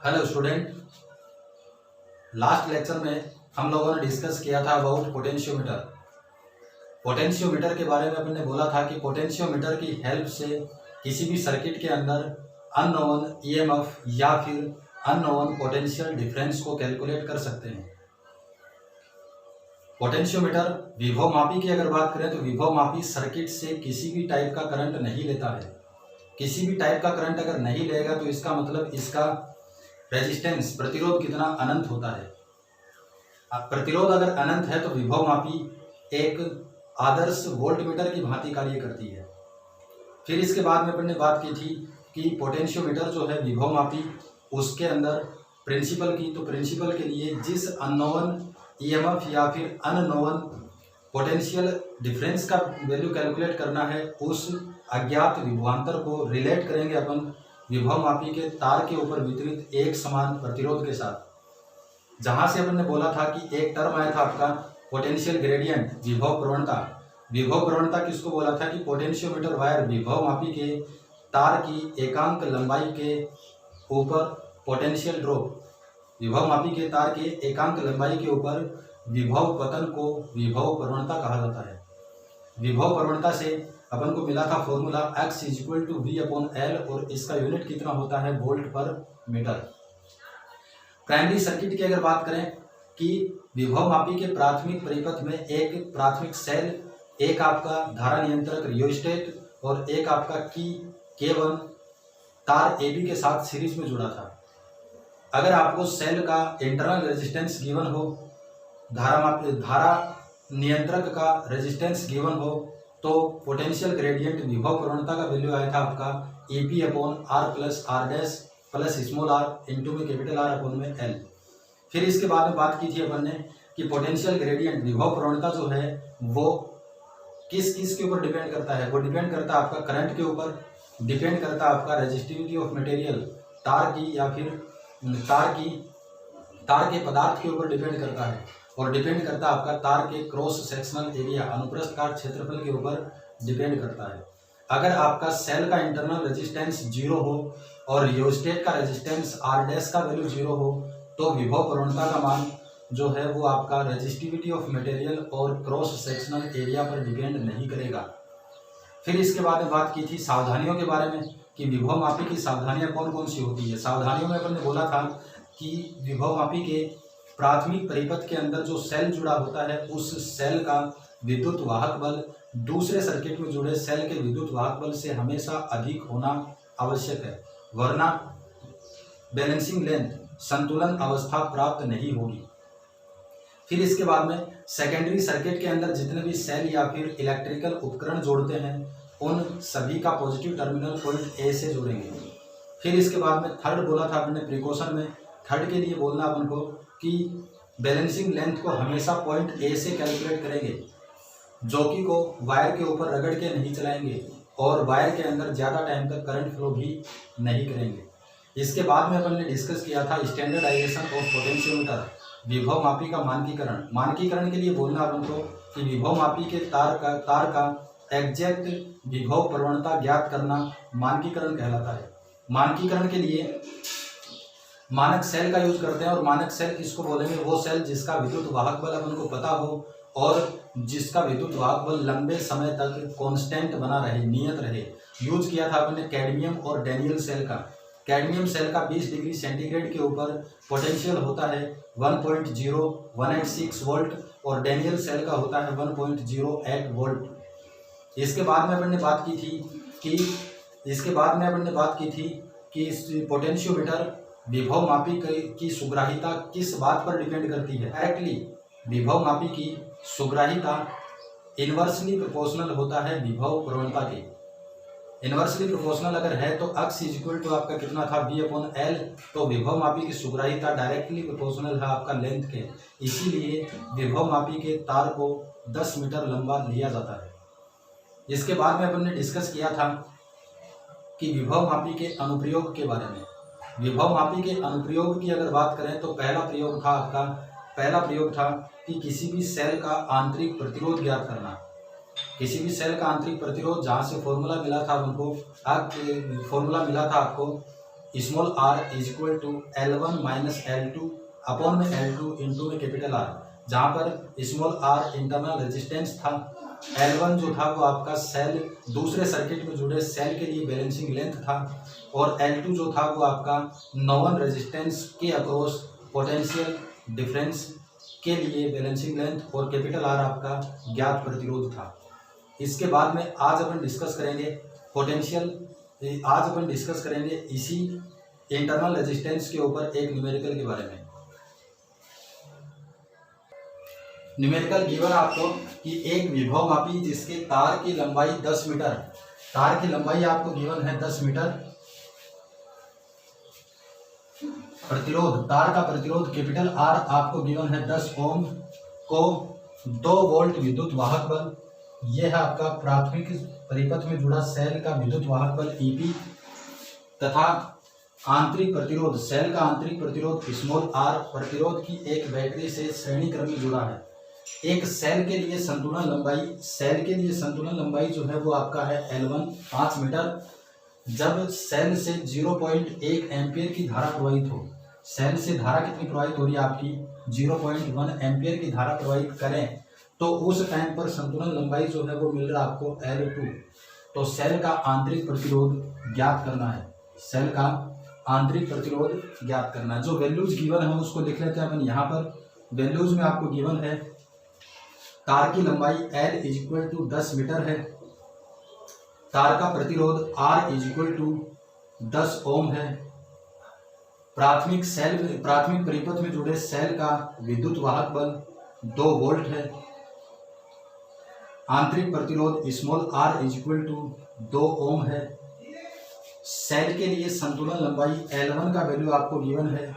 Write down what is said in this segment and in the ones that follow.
Hello student, last lecture में हम लोगों ने डिस्कस किया था अबाउट पोटेंशियोमीटर। पोटेंशियोमीटर के बारे में अपने बोला था कि पोटेंशियोमीटर की हेल्प से किसी भी सर्किट के अंदर अननोन ईएमएफ या फिर अननोन पोटेंशियल डिफरेंस को कैलकुलेट कर सकते हैं। पोटेंशियोमीटर विभव मापी की अगर बात करें तो विभव मापी सर्किट से किसी भी टाइप का करंट नहीं लेता है। किसी भी टाइप का करंट अगर नहीं लेगा तो इसका मतलब इसका रेजिस्टेंस प्रतिरोध कितना अनंत होता है। अब प्रतिरोध अगर अनंत है तो विभव मापी एक आदर्श वोल्टमीटर की भांति कार्य करती है। फिर इसके बाद में अपन ने बात की थी कि पोटेंशियोमीटर जो है विभव मापी उसके अंदर प्रिंसिपल की, तो प्रिंसिपल के लिए जिस अननोन ईएमएफ या फिर अननोन पोटेंशियल डिफरेंस का वैल्यू कैलकुलेट करना है उस अज्ञात विभवांतर को रिलेट करेंगे अपन विभव मापी के तार के ऊपर वितरित एक समान प्रतिरोध के साथ। जहां से अपन ने बोला था कि एक टर्म आया था आपका पोटेंशियल ग्रेडियंट, विभव प्रवणता। विभव प्रवणता किसको बोला था कि पोटेंशियोमीटर वायर विभव मापी के तार की एकांक लंबाई के ऊपर पोटेंशियल ड्रॉप, विभव मापी के तार के एकांक लंबाई के ऊपर विभव पतन को विभव प्रवणता कहा जाता है। विभव प्रवणता से अपन को मिला था फॉर्मूला x = v/L और इसका यूनिट कितना होता है वोल्ट पर मीटर। प्राइमरी सर्किट की अगर बात करें कि विभव मापी के प्राथमिक परिपथ में एक प्राथमिक सेल, एक आपका धारा नियंत्रक रियोस्टेट और एक आपका की K1 तार AB के साथ सीरीज में जुड़ा था। अगर आपको सेल का इंटरनल रेजिस्टेंस गिवन हो, धारा नियंत्रक का रेजिस्टेंस गिवन हो, तो पोटेंशियल ग्रेडियंट विभव प्रवणता का वैल्यू आया था आपका EP/R+R' plus small r into में कैपिटल R/L। फिर इसके बाद में बात की थी अपन ने कि पोटेंशियल ग्रेडियंट विभव प्रवणता जो है वो किस के ऊपर डिपेंड करता है। वो डिपेंड करता है आपका करंट के ऊपर, डिपेंड करता है आपका रेजिस्टिविटी ऑफ मटेरियल, तार की या फिर तार के पदार्थ के ऊपर डिपेंड करता है, और डिपेंड करता है आपका तार के क्रॉस सेक्शनल एरिया, अनुप्रस्थ काट क्षेत्रफल के ऊपर डिपेंड करता है। अगर आपका सेल का इंटरनल रेजिस्टेंस 0 हो और रियोस्टेट का रेजिस्टेंस R' का वैल्यू 0 हो तो विभव प्रवणता का मान जो है वो आपका रेजिस्टिविटी ऑफ मटेरियल और क्रॉस सेक्शनल एरिया पर डिपेंड नहीं करेगा। फिर इसके बाद में बात की थी सावधानियों के बारे में कि विभव मापी की सावधानियां कौन कौन सी होती है। सावधानियों में अपन ने बोला था कि विभव मापी के प्राथमिक परिपथ के अंदर जो सेल जुड़ा होता है उस सेल का विद्युत वाहक बल दूसरे सर्किट में जुड़े सेल के विद्युत वाहक बल से हमेशा अधिक होना आवश्यक है, वरना बैलेंसिंग लेंथ, संतुलन अवस्था प्राप्त नहीं होगी। फिर इसके बाद में सेकेंडरी सर्किट के अंदर जितने भी सेल या फिर इलेक्ट्रिकल उपकरण जोड़ते हैं उन सभी का पॉजिटिव टर्मिनल पॉइंट ए से जोड़ेंगे। फिर इसके बाद में थर्ड बोला था अपने प्रिकॉशन में, थर्ड के लिए बोलना अपन को कि बैलेंसिंग लेंथ को हमेशा पॉइंट ए से कैलकुलेट करेंगे, जॉकी को वायर के ऊपर रगड़ के नहीं चलाएंगे और वायर के अंदर ज़्यादा टाइम तक करंट फ्लो भी नहीं करेंगे। इसके बाद में अपन ने डिस्कस किया था स्टैंडर्डाइजेशन ऑफ पोटेंशियोमीटर, विभव मापी का मानकीकरण। मानकीकरण के लिए बोलना अपन को कि विभव मापी के तार का एग्जैक्ट विभव प्रवणता ज्ञात करना मानकीकरण कहलाता है। मानकीकरण के लिए मानक सेल का यूज करते हैं, और मानक सेल किसको बोलेंगे, वो सेल जिसका विद्युत वाहक बल अपन को पता हो और जिसका विद्युत वाहक बल लंबे समय तक कांस्टेंट बना रहे, नियत रहे। यूज किया था अपन ने कैडमियम और डैनियल सेल का। कैडमियम सेल का 20 डिग्री सेंटीग्रेड के ऊपर पोटेंशियल होता है 1.0186 वोल्ट और डैनियल सेल का होता है 1.08 वोल्ट। इसके बाद में अपन ने बात की थी कि इस पोटेंशियोमीटर विभव मापी की सुग्राहिता किस बात पर डिपेंड करती है। डायरेक्टली विभव मापी की सुग्राहिता इन्वर्सली प्रोपोर्शनल होता है विभव प्रवणता के। इन्वर्सली प्रोपोर्शनल अगर है तो x = आपका कितना था v/L, तो विभव मापी की सुग्राहिता डायरेक्टली प्रोपोर्शनल है आपका लेंथ के, इसीलिए विभव मापी के तार को 10 मीटर लंबा लिया जाता है। इसके बाद में अपन ने डिस्कस किया था कि विभव मापी के अनुप्रयोग के बारे में। विभव मापी के अनुप्रयोग की अगर बात करें तो पहला प्रयोग था कि किसी भी सेल का आंतरिक प्रतिरोध ज्ञात करना। किसी भी सेल का आंतरिक प्रतिरोध, जहाँ से फॉर्मूला मिला था आपको small r is equal to L1 minus L2 upon में L2 इंटू में कैपिटल R, जहाँ पर स्मॉल r इंटरनल रेजिस्टेंस था, L1 जो था वो आपका सेल दूसरे सर्किट में जुड़े सेल के लिए बैलेंसिंग लेंथ था, और L2 जो था वो आपका नॉन रेजिस्टेंस के अक्रॉस पोटेंशियल डिफरेंस के लिए बैलेंसिंग लेंथ, और कैपिटल R आपका ज्ञात प्रतिरोध था। इसके बाद में आज अपन डिस्कस करेंगे पोटेंशियल, आज अपन डिस्कस करेंगे इसी इंटरनल रेजिस्टेंस के ऊपर एक न्यूमेरिकल के बारे में। न्यूमेरिकल गिवन आपको कि एक विभव मापी जिसके तार की लंबाई 10 मीटर, तार की लंबाई आपको गिवन है 10 मीटर, प्रतिरोध, तार का प्रतिरोध कैपिटल R आपको गिवन है 10 ओम, को 2 वोल्ट विद्युत वाहक बल, यह है आपका प्राथमिक परिपथ में जुड़ा सेल का विद्युत वाहक बल EP, तथा आंतरिक प्रतिरोध, सेल का आंतरिक प्रतिरोध स्मॉल r प्रतिरोध की एक बैटरी से श्रेणी क्रम में जुड़ा है। एक सेल के लिए संतुलन लंबाई, सेल के लिए संतुलन लंबाई जो है वो आपका है L1 5 मीटर। जब सेल से 0.1 एम्पियर की धारा प्रवाहित हो, सेल से धारा कितनी प्रवाहित हो रही है आपकी 0.1 एम्पियर की धारा प्रवाहित करें, तो उस टाइम पर संतुलन लंबाई जो है वो मिल रहा है आपको L2। तो सेल का आंतरिक प्रतिरोध ज्ञात करना है, सेल का आंतरिक प्रतिरोध ज्ञात करना है। जो वैल्यूज गिवन है उसको लिख लेते हैं अपन। यहाँ पर वैल्यूज में आपको गिवन है तार की लंबाई L is equal to 10 metre है, तार का प्रतिरोध R is equal to 10 ohm है, प्राथमिक परिपथ में जुड़े सेल का विद्युत वाहक बल 2 वोल्ट है, आंतरिक प्रतिरोध small r is equal to 2 ohm है, सेल के लिए संतुलन लंबाई L1 का वैल्यू आपको गिवन है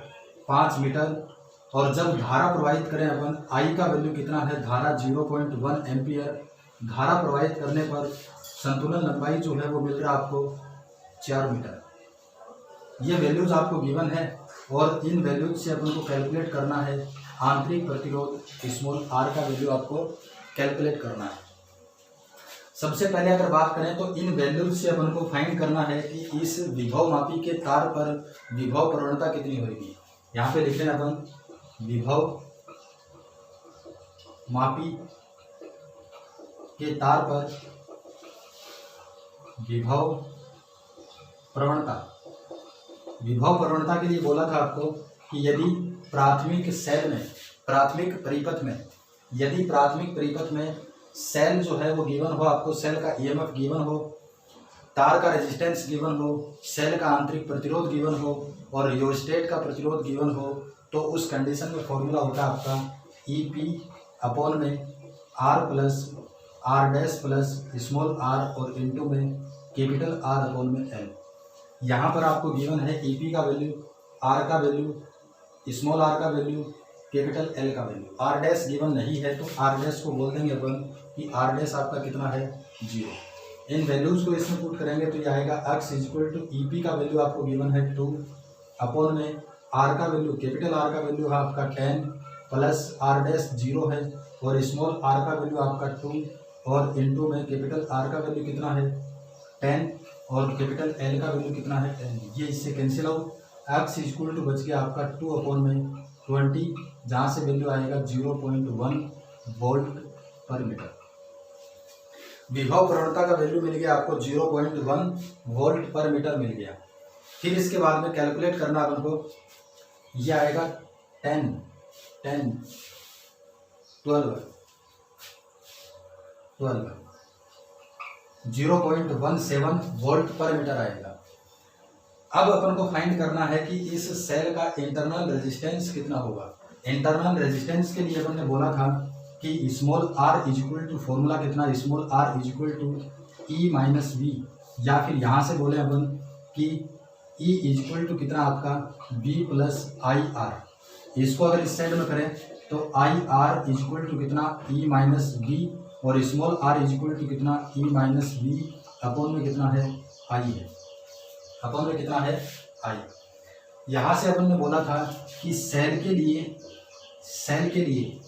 5 मीटर, और जब धारा प्रवाहित करें अपन I का वैल्यू कितना है, धारा 0.1 एम्पियर, धारा प्रवाहित करने पर संतुलन लंबाई जो है वो मिल रहा है आपको 4 मीटर। ये वैल्यूज आपको गिवन है और इन वैल्यूज से अपन को कैलकुलेट करना है आंतरिक प्रतिरोध स्मॉल r का वैल्यू आपको कैलकुलेट करना है। सबसे पहले अगर बात करें तो इन वैल्यूज से अपन को फाइंड करना है कि इस विभव मापी के तार पर विभव प्रवणता कितनी होगी। यहाँ पे लिख लें अपन विभव मापी के तार पर विभव प्रवणता। विभव प्रवणता के लिए बोला था आपको कि यदि प्राथमिक सेल में, प्राथमिक परिपथ में सेल जो है वो गिवन हो, आपको सेल का EMF गिवन हो, तार का रेजिस्टेंस गिवन हो, सेल का आंतरिक प्रतिरोध गिवन हो और रियोस्टेट का प्रतिरोध गिवन हो, तो उस कंडीशन में फॉर्मूला होता है आपका EP अपॉन में R plus R dash plus small r और इंटू में कैपिटल R अपॉन में L। यहाँ पर आपको गिवन है EP का वैल्यू, R का वैल्यू, स्मॉल r का वैल्यू, कैपिटल L का वैल्यू। R डैश गिवन नहीं है तो R डैश को बोल देंगे अपन कि R डैश आपका कितना है 0। इन वैल्यूज को इसमें पुट करेंगे तो ये आएगा x is equal to EP का वैल्यू आपको गिवन है 2 अपॉन में R का वैल्यू, कैपिटल R का वैल्यू है आपका 10 प्लस R डैश 0 है और स्मॉल r का वैल्यू आपका 2 और इंटू में कैपिटल R का वैल्यू कितना है 10 और कैपिटल L का वैल्यू कितना है 10। ये इससे cancel out, x is equal to बच गया आपका 2 अपॉन में 20, जहाँ से वैल्यू आएगा 0.1 वोल्ट पर मीटर। विभव प्रवणता का वैल्यू मिल गया आपको 0.1 वोल्ट पर मीटर मिल गया। फिर इसके बाद में कैलकुलेट करना अपन को, ये आएगा 0.17 वोल्ट पर मीटर आएगा। अब अपन को फाइंड करना है कि इस सेल का इंटरनल रेजिस्टेंस कितना होगा। इंटरनल रेजिस्टेंस के लिए अपन ने बोला था कि small r is equal to formula कितना, small r is equal to E minus V, या फिर यहाँ से बोले अपन कि E इज इक्वल टू कितना आपका V प्लस IR। इसको अगर इस साइड में करें तो IR इज इक्वल टू कितना E माइनस V और small r is equal to कितना E माइनस V अपॉन में कितना है I है, अपॉन में कितना है I। यहाँ से अपन ने बोला था कि सेल के लिए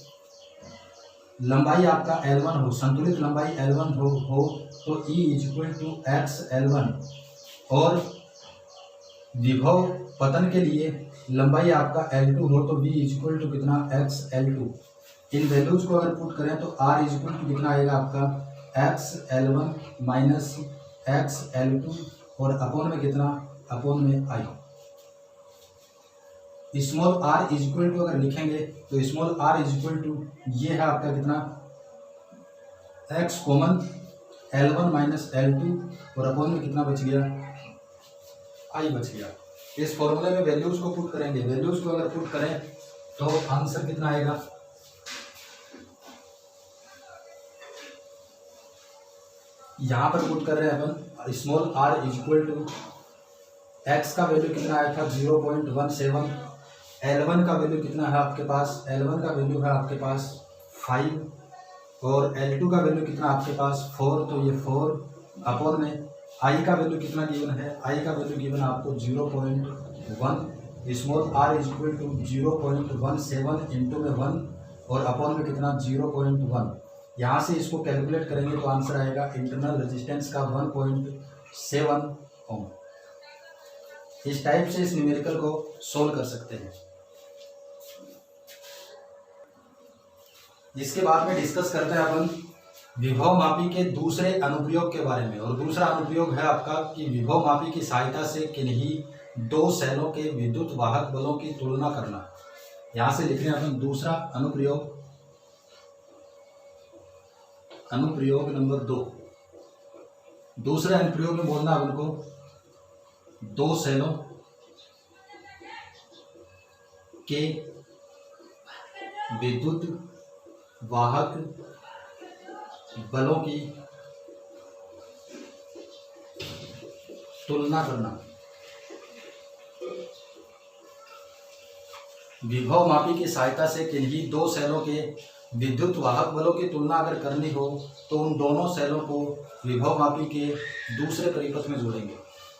लंबाई आपका L1 हो, संतुलित लंबाई L1 हो तो E is equal to x L1 और विभव पतन के लिए लंबाई आपका L2 हो तो V इक्वल टू कितना XL2। इन वैल्यूज को अगर पुट करें तो R इक्वल टू कितना आएगा आपका XL1 माइनस XL2 और अपॉन में कितना अपॉन में I। Small r equal to अगर लिखेंगे तो स्मॉल r इक्वल टू ये है आपका कितना x common L1 minus L2 और अपॉन में कितना बच गया I बच गया। इस फॉर्मूले में वैल्यूज को पुट करेंगे, वैल्यूज को अगर पुट करें तो आंसर कितना आएगा यहाँ पर पुट कर रहे हैं अपन small r equal to x का वैल्यू कितना आया था 0.17, L1 का वैल्यू कितना है आपके पास, L1 का वैल्यू है आपके पास 5 और L2 का वैल्यू कितना आपके पास 4, तो ये 4 अपॉन में I का वैल्यू कितना गिवन है, I का वैल्यू गिवन आपको 0.1, small r equal to 0.17 into में 1 और अपॉन में कितना 0.1। यहाँ से इसको कैलकुलेट करेंगे तो आंसर आएगा इंटरनल रेजिस्टेंस का 1.7 ओम। इस टाइप से इस न्यूमेरिकल को सोल्व कर सकते हैं। इसके बाद में डिस्कस करते हैं अपन विभव मापी के दूसरे अनुप्रयोग के बारे में। और दूसरा अनुप्रयोग है आपका कि विभव मापी की सहायता से किन्हीं दो सेलों के विद्युत वाहक बलों की तुलना करना। यहाँ से लिख रहे हैं अपन दूसरा अनुप्रयोग, अनुप्रयोग नंबर 2। दूसरे अनुप्रयोग में बोलना अपन को दो सेलों के विद्युत वाहक बलों की तुलना करना। विभव मापी की सहायता से किन्हीं दो सेलों के विद्युत वाहक बलों की तुलना अगर करनी हो तो उन दोनों सेलों को विभव मापी के दूसरे परिपथ में जोड़ेंगे।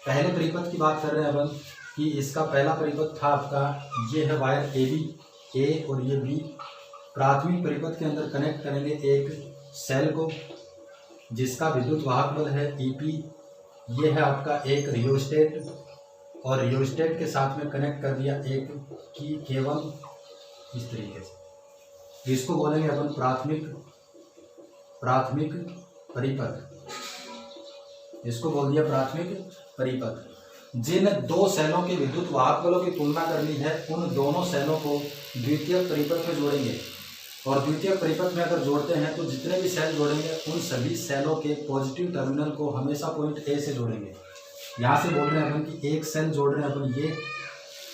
पहले परिपथ की बात कर रहे हैं अपन कि इसका पहला परिपथ था आपका, ये है वायर AB A और ये B। प्राथमिक परिपथ के अंदर कनेक्ट करेंगे एक सेल को जिसका विद्युत वाहक बल है EP। ये है आपका एक रियोस्टेट और रियोस्टेट के साथ में कनेक्ट कर दिया एक की केवल इस तरीके से, जिसको बोलेंगे अपन प्राथमिक परिपथ। इसको बोल दिया प्राथमिक परिपथ। जिन दो सेलों के विद्युत वाहक बलों की तुलना करनी है उन दोनों सेलों को द्वितीयक परिपथ में जोड़ेंगे। और द्वितीयक परिपथ में अगर जोड़ते हैं तो जितने भी सेल जोड़ेंगे उन सभी सेलों के पॉजिटिव टर्मिनल को हमेशा पॉइंट A से जोड़ेंगे। यहाँ से बोल रहे हैं अपन कि एक सेल जोड़ रहे हैं अपन ये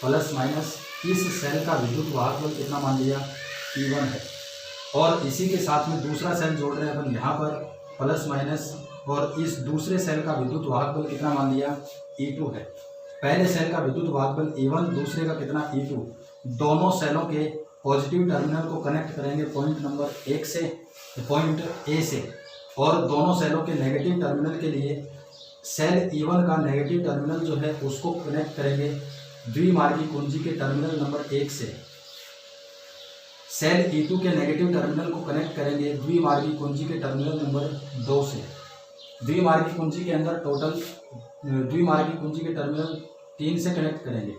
प्लस माइनस, इस सेल का विद्युत वाहक बल कितना मान लिया P1 है। और इसी के साथ में दूसरा सेल जोड़ रहे हैं अपन यहाँ पर प्लस माइनस, और इस दूसरे सेल का विद्युत वाहक बल कितना मान लिया E2 है। पहले सेल का विद्युत वाहक बल E1, दूसरे का कितना E2। दोनों सेलों के पॉजिटिव टर्मिनल को कनेक्ट करेंगे पॉइंट नंबर 1 से, पॉइंट A से, और दोनों सेलों के नेगेटिव टर्मिनल के लिए सेल E1 का नेगेटिव टर्मिनल जो है उसको कनेक्ट करेंगे द्विमार्गी कुंजी के टर्मिनल नंबर 1 से। सेल E2 के नेगेटिव टर्मिनल को कनेक्ट करेंगे द्विमार्गी कुंजी के टर्मिनल नंबर 2 से। द्विमार्गी कुंजी के अंदर टोटल द्विमार्गी कुंजी के टर्मिनल 3 से कनेक्ट करेंगे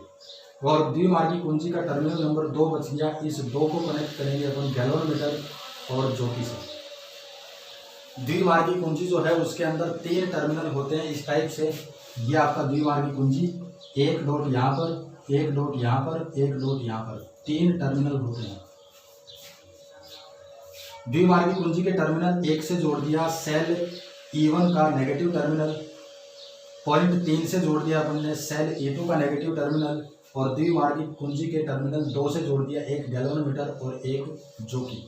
और द्विमार्गी कुंजी का टर्मिनल नंबर 2 बच गया। इस 2 को कनेक्ट करेंगे अपन गैल्वेनोमीटर और ज्योति से। द्विमार्गी कुंजी जो है उसके अंदर 3 टर्मिनल होते हैं इस टाइप से। ये आपका द्विमार्गी कुंजी, एक डॉट यहाँ पर, एक डॉट यहाँ पर, एक डॉट यहाँ पर, 3 टर्मिनल होते हैं। द्विमार्गी कुंजी के टर्मिनल 1 से जोड़ दिया सेल E1 का नेगेटिव टर्मिनल, पॉइंट 3 से जोड़ दिया अपन ने सेल E2 का नेगेटिव टर्मिनल, और द्विमार्गी कुंजी के टर्मिनल 2 से जोड़ दिया एक गैल्वेनोमीटर और एक ज्योति।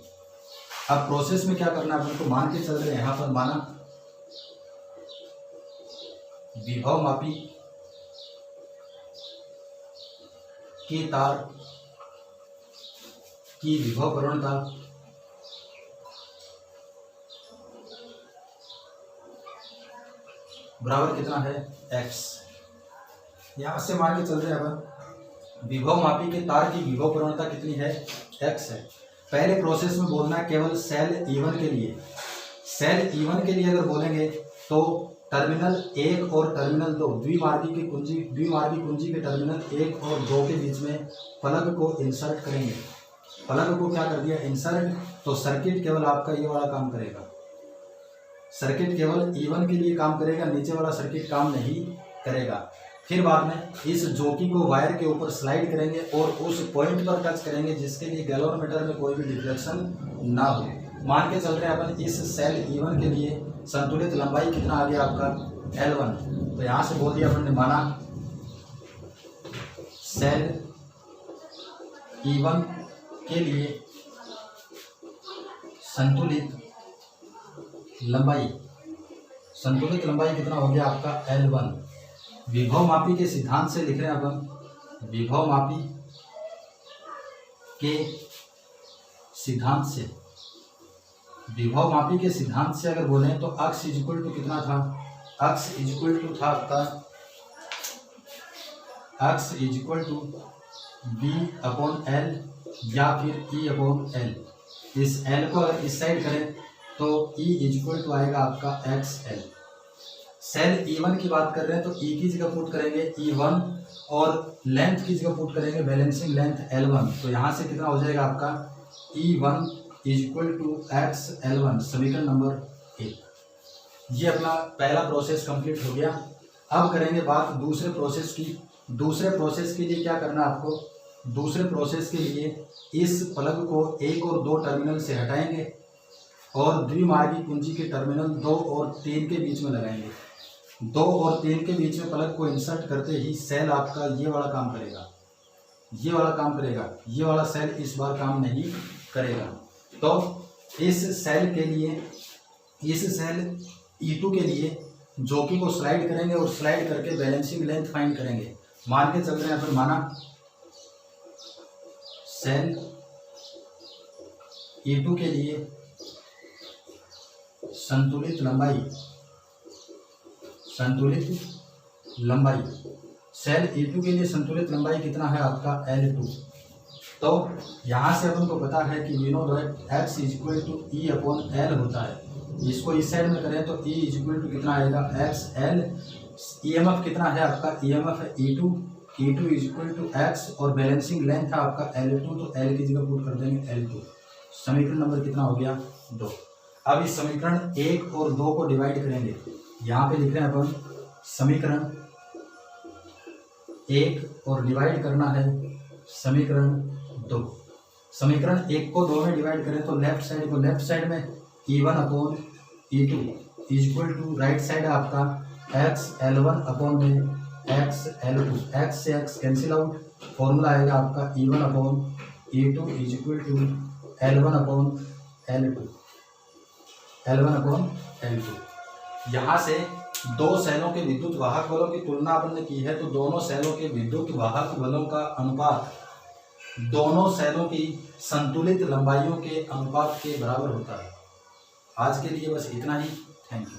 अब प्रोसेस में क्या करना है अपन को, मान के चल रहे हैं यहाँ पर माना विभव मापी के तार की विभव प्रवणता बराबर कितना है x। यहां से मान के चल रहे हैं अपन विभव मापी के तार की विभव प्रवणता कितनी है x है। पहले प्रोसेस में बोलना है केवल सेल E1 के लिए। सेल E1 के लिए अगर बोलेंगे तो टर्मिनल 1 और टर्मिनल 2 द्विमार्गी कुंजी के टर्मिनल 1 और 2 के बीच में प्लग को इंसर्ट करेंगे। प्लग को क्या कर दिया, इंसर्ट, तो सर्किट केवल आपका ये वाला काम करेगा, सर्किट केवल E1 के लिए काम करेगा, नीचे वाला सर्किट काम नहीं करेगा। फिर बाद में इस जोकी को वायर के ऊपर स्लाइड करेंगे और उस पॉइंट पर टच करेंगे जिसके लिए गैल्वेनोमीटर में कोई भी डिफ्लेक्शन ना हो। मान के चल रहे हैं अपन इस सेल E1 के लिए संतुलित लंबाई कितना आ गया आपका L1, तो यहाँ से बोल दिया अपन ने, माना सेल E1 के लिए संतुलित लंबाई कितना हो गया आपका L1। विभव मापी के सिद्धांत से लिख रहे हैं अपन, विभव मापी के सिद्धांत से अगर बोलें तो अक्स इक्वल टू कितना था, अक्स इक्वल टू था आपका, X equal to B upon L या फिर E अपॉन L। इस L को अगर इस साइड करें तो E इक्वल टू आएगा आपका XL। सेल E1 की बात कर रहे हैं तो E की जगह पुट करेंगे E1 और लेंथ की जगह पुट करेंगे बैलेंसिंग लेंथ L1, तो यहाँ से कितना हो जाएगा आपका E1 इक्वल टू XL1, समीकरण नंबर 1। ये अपना पहला प्रोसेस कंप्लीट हो गया। अब करेंगे बात दूसरे प्रोसेस की। दूसरे प्रोसेस के लिए क्या करना है आपको, दूसरे प्रोसेस के लिए इस प्लग को 1 और 2 टर्मिनल से हटाएंगे और द्विमार्गी कुंजी के टर्मिनल 2 और 3 के बीच में लगाएंगे। 2 और 3 के बीच में प्लग को इंसर्ट करते ही सेल आपका ये वाला काम करेगा, ये वाला सेल इस बार काम नहीं करेगा। तो इस सेल के लिए, इस सेल E2 के लिए जोकी को स्लाइड करेंगे और स्लाइड करके बैलेंसिंग लेंथ फाइंड करेंगे। मान के चल रहे हैं फिर, माना सेल E2 के लिए संतुलित लंबाई सेल E2 के लिए संतुलित लंबाई कितना है आपका L2। तो यहाँ से अपन को पता है कि we know that x equal to E upon L होता है। इसको इस साइड में करें तो E इक्वल टू कितना आएगा XL। EMF कितना है आपका, EMF है E2 इक्वल टू x और बैलेंसिंग लेंथ है आपका L2, तो L की जगह पुट कर देंगे L2। समीकरण नंबर कितना हो गया 2। अब इस समीकरण 1 और 2 को डिवाइड करेंगे। यहाँ पे लिख रहे हैं अपन समीकरण 1 और डिवाइड करना है समीकरण 2। समीकरण 1 को 2 में डिवाइड करें तो लेफ्ट साइड को, लेफ्ट साइड में E1 upon E2 equal to right side आपका XL1 अपॉन में XL2। x से x कैंसिल आउट, फॉर्मूला आएगा आपका E1 upon E2 equal to L1 upon L2, L1 upon L2। यहाँ से दो सेलों के विद्युत वाहक बलों की तुलना अपन ने की है, तो दोनों सेलों के विद्युत वाहक बलों का अनुपात दोनों सेलों की संतुलित लंबाइयों के अनुपात के बराबर होता है। आज के लिए बस इतना ही। Thank you.